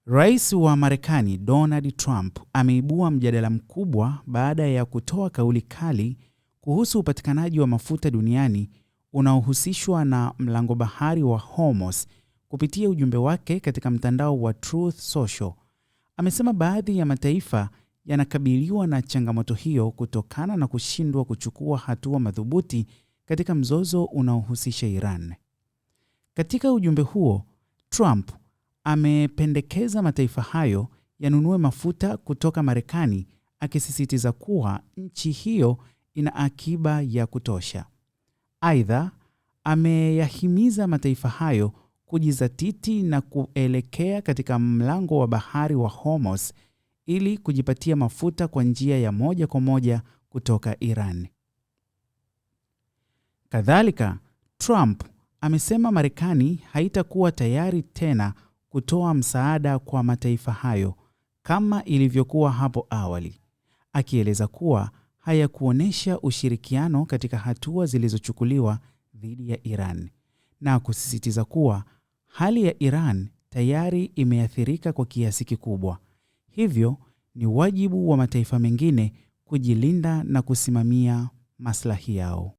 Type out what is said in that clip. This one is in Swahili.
Rais wa Marekani Donald Trump ameibua mjadala mkubwa baada ya kutoa kauli kali kuhusu upatikanaji wa mafuta duniani unaohusishwa na mlango bahari wa Hormuz. Kupitia ujumbe wake katika mtandao wa Truth Social, amesema baadhi ya mataifa yanakabiliwa na changamoto hiyo kutokana na kushindwa kuchukua hatua madhubuti katika mzozo unaohusisha Iran. Katika ujumbe huo, Trump amependekeza mataifa hayo yanunue mafuta kutoka Marekani, akisisitiza kuwa nchi hiyo ina akiba ya kutosha. Aidha, ameyahimiza mataifa hayo kujizatiti na kuelekea katika mlango wa bahari wa Hormuz ili kujipatia mafuta kwa njia ya moja kwa moja kutoka Iran. Kadhalika, Trump amesema Marekani haitakuwa tayari tena kutoa msaada kwa mataifa hayo kama ilivyokuwa hapo awali, akieleza kuwa hayakuonesha ushirikiano katika hatua zilizochukuliwa dhidi ya Iran, na kusisitiza kuwa hali ya Iran tayari imeathirika kwa kiasi kikubwa. Hivyo ni wajibu wa mataifa mengine kujilinda na kusimamia maslahi yao.